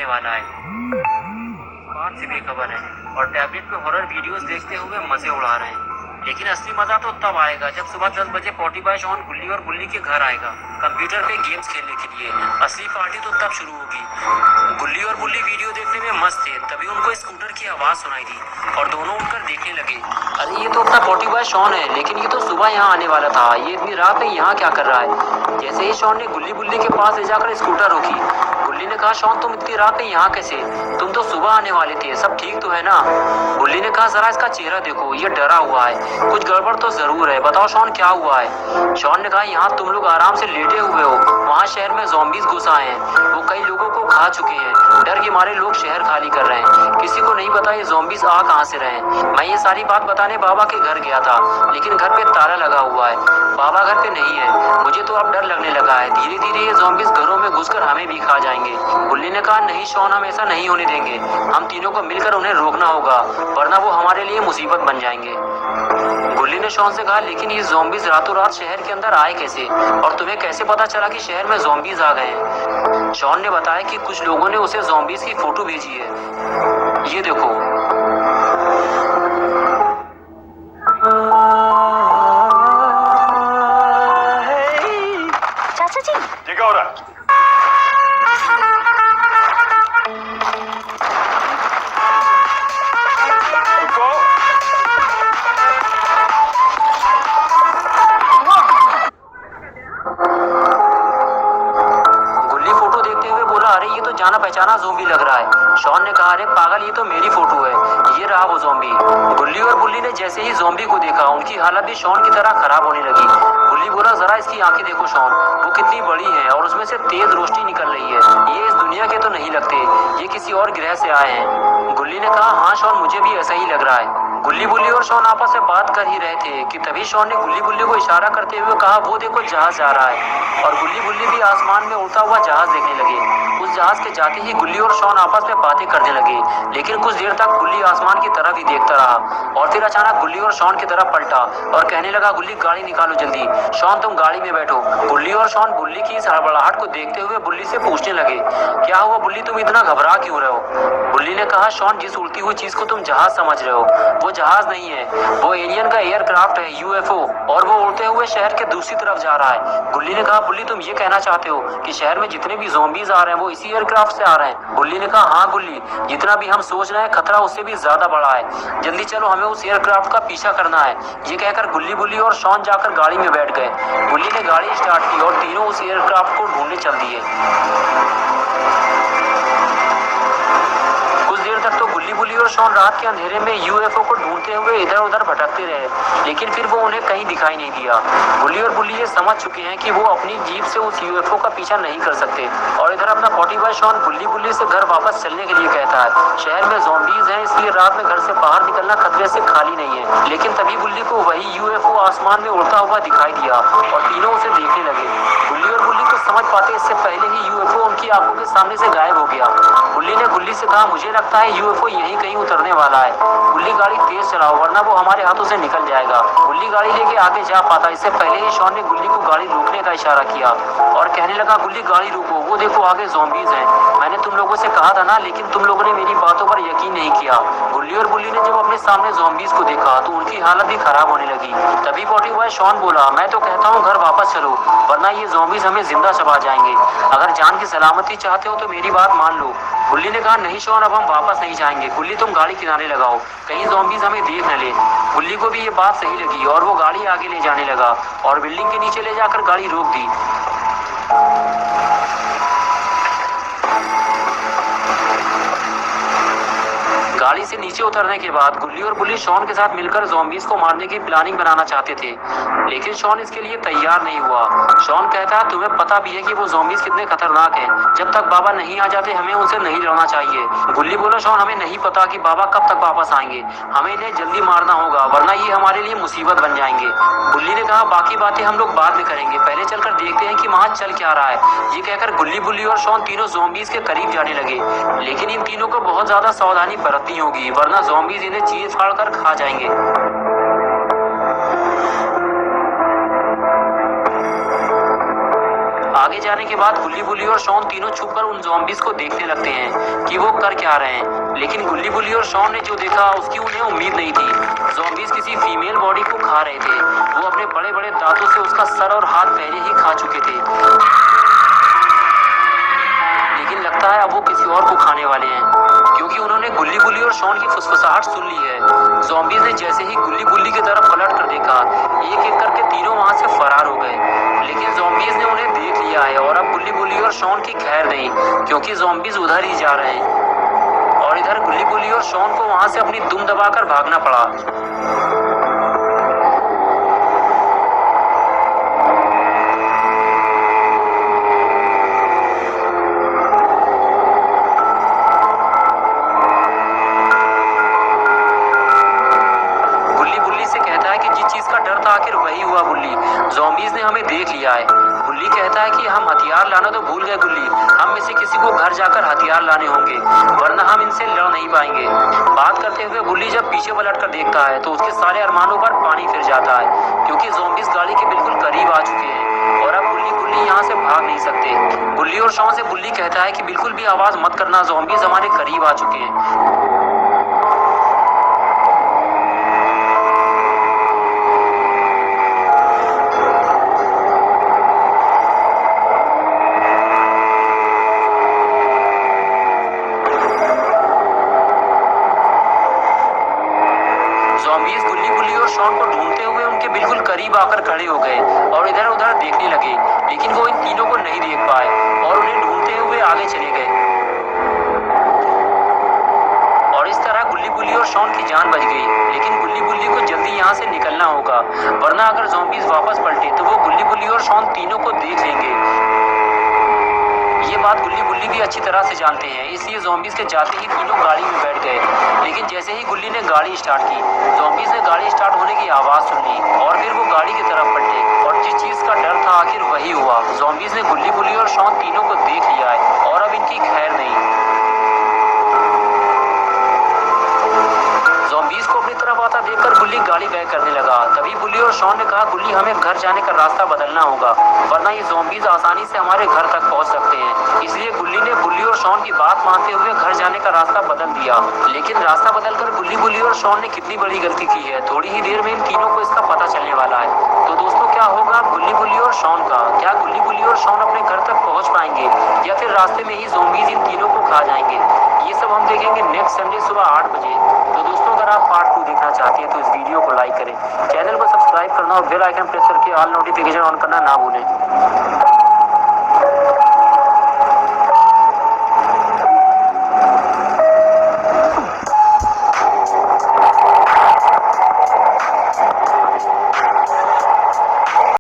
होने वाला है। बात से बेखबर है और टैबलेट पे हॉरर वीडियोस देखते हुए मजे उड़ा रहे हैं। लेकिन असली मजा तो तब आएगा जब सुबह 10 बजे पॉटी बॉय शॉन गुल्ली और बुल्ली के घर आएगा कंप्यूटर पे गेम्स खेलने के लिए। असली पार्टी तो तब शुरू होगी। गुल्ली और बुल्ली वीडियो देखने में मस्त थे, तभी उनको स्कूटर की आवाज सुनाई दी और दोनों उठकर देखने लगे। अरे ये तो अपना पॉटी बॉय शॉन है, लेकिन ये तो सुबह यहाँ आने वाला था, ये इतनी रात में यहाँ क्या कर रहा है। जैसे ही शॉन ने गुल्ली बुल्ली के पास ले जाकर स्कूटर रोकी, गुल्ली ने कहा शॉन तुम इतनी रात में यहाँ कैसे, तुम तो सुबह आने वाले थे, सब ठीक तो है ना। गुल्ली ने कहा जरा इसका चेहरा देखो, ये डरा हुआ है, कुछ गड़बड़ तो जरूर है, बताओ शॉन क्या हुआ है। शॉन ने कहा यहाँ तुम लोग आराम से लेटे हुए हो, वहाँ शहर में ज़ॉम्बीज़ घुस आए हैं, वो कई लोगों को खा चुके हैं, डर के मारे लोग शहर खाली कर रहे हैं, किसी को नहीं पता ये ज़ॉम्बीज़ आ कहाँ से रहे हैं। मैं ये सारी बात बताने बाबा के घर गया था, लेकिन घर पे ताला लगा हुआ है, बाबा घर पे नहीं है, मुझे तो अब डर लगने लगा है, धीरे धीरे ये ज़ॉम्बीज़ घरों में घुसकर हमें भी खा जाएंगे। गुल्ली ने कहा नहीं शॉन हम ऐसा नहीं होने देंगे, हम तीनों को मिलकर उन्हें रोकना होगा, वरना वो हमारे लिए मुसीबत बन जाएंगे। गुल्ली ने शॉन से कहा लेकिन ये ज़ॉम्बीज़ रातों रात शहर के अंदर आए कैसे, और तुम्हें कैसे पता चला कि शहर में ज़ॉम्बीज़ आ गए हैं। शॉन ने बताया कि कुछ लोगों ने उसे ज़ॉम्बीज़ की फोटो भेजी है, ये देखो। चाचा जी ये क्या हो रहा है? गुल्ली फोटो देखते हुए बोला अरे ये तो जाना पहचाना ज़ॉम्बी लग रहा है। शॉन ने कहा अरे पागल ये तो मेरी फोटो है, ये रहा वो ज़ॉम्बी। गुल्ली और बुल्ली ने जैसे ही ज़ॉम्बी को देखा उनकी हालत भी शॉन की तरह खराब होने लगी। गुल्ली बोला जरा इसकी आंखें देखो शॉन, वो कितनी बड़ी है और उसमें से तेज रोशनी निकल रही है, ये इस दुनिया के तो नहीं लगते, ये किसी और ग्रह से आए हैं। गुल्ली ने कहा हाँ शॉन मुझे भी ऐसा ही लग रहा है। गुल्ली बुल्ली और शॉन आपस में बात कर ही रहे थे कि तभी शॉन ने गुल्ली बुल्ली को इशारा करते हुए कहा वो देखो जहाज जा रहा है, और गुल्ली बुल्ली भी आसमान में उड़ता हुआ जहाज देखने लगे। उस जहाज के जाते ही गुल्ली और शॉन आपस में बातें करने लगे, लेकिन कुछ देर तक गुल्ली आसमान की तरफ ही देखता रहा और फिर अचानक गुल्ली और शॉन की तरफ पलटा और कहने लगा गुल्ली गाड़ी निकालो जल्दी, शॉन तुम गाड़ी में बैठो। गुल्ली और शॉन बुल्ली की इस हड़बड़ाहट को देखते हुए बुल्ली से पूछने लगे क्या हुआ बुल्ली, तुम इतना घबरा क्यों रहे हो। बुल्ली ने कहा शॉन जिस उड़ती हुई चीज को तुम जहाज समझ रहे हो वो जहाज नहीं है, वो एलियन का एयरक्राफ्ट है, यूएफओ, और वो उड़ते हुए शहर के दूसरी तरफ जा रहा है। गुल्ली ने कहा बुल्ली तुम ये कहना चाहते हो कि शहर में जितने भी ज़ॉम्बीज़ आ रहे हैं वो इसी एयरक्राफ्ट से आ रहे हैं। बुल्ली ने कहा हाँ गुल्ली, जितना भी हम सोच रहे हैं खतरा उससे भी ज्यादा बड़ा है, जल्दी चलो हमें उस एयरक्राफ्ट का पीछा करना है। ये कहकर गुल्ली बुल्ली और शॉन जाकर गाड़ी में बैठ गए। गुल्ली ने गाड़ी स्टार्ट की और तीनों उस एयरक्राफ्ट को ढूंढने चल दिए। तो गुल्ली बुल्ली और शॉन रात के अंधेरे में यूएफओ को ढूंढते हुए इधर उधर भटकते रहे, लेकिन फिर वो उन्हें कहीं दिखाई नहीं दिया। गुल्ली और बुल्ली ये समझ चुके हैं कि वो अपनी जीप से उस यूएफओ का पीछा नहीं कर सकते, और इधर अपना पॉटी बॉय शॉन गुल्ली बुल्ली से घर वापस चलने के लिए कहता है। शहर में ज़ॉम्बीज़ हैं इसलिए रात में घर से बाहर निकलना खतरे से खाली नहीं है, लेकिन तभी बुल्ली को वही यूएफओ आसमान में उड़ता हुआ दिखाई दिया और तीनों उसे देखने लगे। गुल्ली और बुल्ली को समझ पाते इससे पहले ही यूएफओ उनकी आंखों के सामने से गायब हो गया। बुल्ली ने गुल्ली से कहा मुझे लगता है यूएफओ यहीं कहीं उतरने वाला है, गुल्ली गाड़ी तेज चलाओ वरना वो हमारे हाथों से निकल जाएगा। गुल्ली गाड़ी लेके आगे जा पाता इससे पहले ही शॉन ने गुल्ली को गाड़ी रोकने का इशारा किया और कहने लगा गुल्ली गाड़ी रोको, वो देखो आगे ज़ॉम्बीज़ हैं, मैंने तुम लोगों से कहा था ना, लेकिन तुम लोगों ने मेरी बातों पर यकीन नहीं किया। गुल्ली और बुल्ली ने जब अपने सामने ज़ॉम्बीज़ को देखा तो उनकी हालत भी खराब होने लगी। तभी पॉटी बॉय शॉन बोला मैं तो कहता हूँ घर वापस चलो वरना ये ज़ॉम्बीज़ हमें जिंदा चबा जाएंगे, अगर जान की सलामती चाहते हो तो मेरी बात मान लो। गुल्ली ने कहा नहीं शॉन अब हम वापस नहीं जाएंगे, गुल्ली तुम गाड़ी किनारे लगाओ कहीं ज़ॉम्बीज़ हमें देख न ले। गुल्ली को भी ये बात सही लगी और वो गाड़ी आगे ले जाने लगा और बिल्डिंग के नीचे ले जाकर गाड़ी रोक दी। गाड़ी से नीचे उतरने के बाद गुल्ली और बुल्ली शॉन के साथ मिलकर ज़ॉम्बीज़ को मारने की प्लानिंग बनाना चाहते थे, लेकिन शॉन इसके लिए तैयार नहीं हुआ। शॉन कहता है तुम्हें पता भी है कि वो ज़ॉम्बीज़ कितने खतरनाक हैं, जब तक बाबा नहीं आ जाते हमें उनसे नहीं लड़ना चाहिए। गुल्ली बोला शॉन हमें नहीं पता कि बाबा कब तक वापस आएंगे, हमें इन्हें जल्दी मारना होगा वरना ये हमारे लिए मुसीबत बन जाएंगे। गुल्ली ने कहा बाकी बातें हम लोग बाद में करेंगे, पहले चलकर देखते हैं कि वहाँ चल क्या रहा है। ये कहकर गुल्ली बुल्ली और शॉन तीनों ज़ॉम्बीज़ के करीब जाने लगे, लेकिन इन तीनों को बहुत ज्यादा सावधानी बरतनी होगी वरना ज़ॉम्बीज़ इन्हें चीर फाड़ कर खा जाएंगे। आगे जाने के बाद गुल्ली बुल्ली और शॉन तीनों छुपकर उन ज़ॉम्बीज को देखने लगते हैं कि वो कर क्या रहे हैं। लेकिन गुल्ली बुल्ली और शॉन ने जो देखा उसकी उन्हें उम्मीद नहीं थी। ज़ॉम्बीज किसी फीमेल बॉडी को खा रहे थे। वो अपने बड़े बड़े दांतों से उसका सर और हाथ पहले ही खा चुके थे, लेकिन लगता है अब वो किसी और को खाने वाले हैं, क्योंकि उन्होंने गुल्ली बुल्ली और शॉन की फुसफुसाहट सुन ली है। ज़ॉम्बीज ने जैसे ही गुल्ली बुल्ली की तरफ पलट कर देखा, एक एक करके तीनों वहां से फरार हो गए। लेकिन ज़ॉम्बीज ने उन्हें देख लिया है और अब गुल्ली बुल्ली और शॉन की खैर नहीं, क्योंकि ज़ॉम्बीज उधर ही जा रहे हैं और इधर गुल्ली बुल्ली और शॉन को वहां से अपनी दुम दबाकर भागना पड़ा। आखिर वही हुआ बुल्ली, ज़ॉम्बीज ने हमें देख लिया है। बुल्ली कहता है कि हम हथियार लाना तो भूल गए गुल्ली, हम में से किसी को घर जाकर हथियार लाने होंगे, वरना हम इनसे लड़ नहीं पाएंगे। बात करते हुए बुल्ली जब पीछे पलट कर देखता है तो उसके सारे अरमानों पर पानी फिर जाता है, क्योंकि ज़ॉम्बीज गाड़ी के बिल्कुल करीब आ चुके हैं और अब बुल्ली यहाँ से भाग नहीं सकते। बुल्ली और शॉन से बुल्ली कहता है कि बिल्कुल भी आवाज मत करना, ज़ॉम्बीज हमारे करीब आ चुके हैं। ज़ॉम्बीज गुल्ली बुल्ली और शॉन को ढूंढते हुए उनके बिल्कुल करीब आकर खड़े हो गए और इधर उधर देखने लगे, लेकिन वो इन तीनों को नहीं देख पाए और उन्हें ढूंढते हुए आगे चले गए। और इस तरह गुल्ली बुल्ली और शॉन की जान बच गई। लेकिन गुल्ली बुल्ली को जल्दी यहाँ से निकलना होगा, वरना अगर ज़ॉम्बीज वापस पलटे तो वो गुल्ली बुल्ली और शॉन तीनों को देख लेंगे। ये बात गुल्ली बुल्ली भी अच्छी तरह से जानते हैं, इसलिए ज़ॉम्बीज के जाते ही तीनों गाड़ी में बैठ गए। लेकिन जैसे ही गुल्ली ने गाड़ी स्टार्ट की, ज़ॉम्बीज ने गाड़ी स्टार्ट होने की आवाज़ सुन ली और फिर वो गाड़ी की तरफ पलटे और जिस चीज़ का डर था आखिर वही हुआ। ज़ॉम्बीज ने गुल्ली बुल्ली और शॉन तीनों को देख लिया है और अब इनकी खैर नहीं। ज़ॉम्बीज को अपनी तरफ आता देखकर गुल्ली गाड़ी बैक करने लगा। तभी बुल्ली और शॉन ने कहा, गुल्ली हमें घर जाने का रास्ता बदलना होगा, वरना ये ज़ॉम्बीज आसानी से हमारे घर तक पहुंच सकते हैं। इसलिए गुल्ली ने बुल्ली और शॉन की बात मानते हुए घर जाने का रास्ता बदल दिया। लेकिन रास्ता बदलकर गुल्ली बुल्ली और शॉन ने कितनी बड़ी गलती की है, थोड़ी ही देर में इन तीनों को इसका पता चलने वाला है। तो दोस्तों, क्या होगा गुल्ली बुल्ली और शॉन का? क्या गुल्ली बुल्ली और शॉन अपने घर तक पहुंच पाएंगे या फिर रास्ते में ही ज़ॉम्बीज इन तीनों को खा जाएंगे? ये सब हम देखेंगे नेक्स्ट संडे सुबह 8 बजे। तो दोस्तों, अगर आप पार्ट 2 देखना चाहते हैं तो इस वीडियो को लाइक करें, चैनल को सब्सक्राइब करना और बेल आइकन प्रेस करके ऑल नोटिफिकेशन ऑन करना ना भूलें।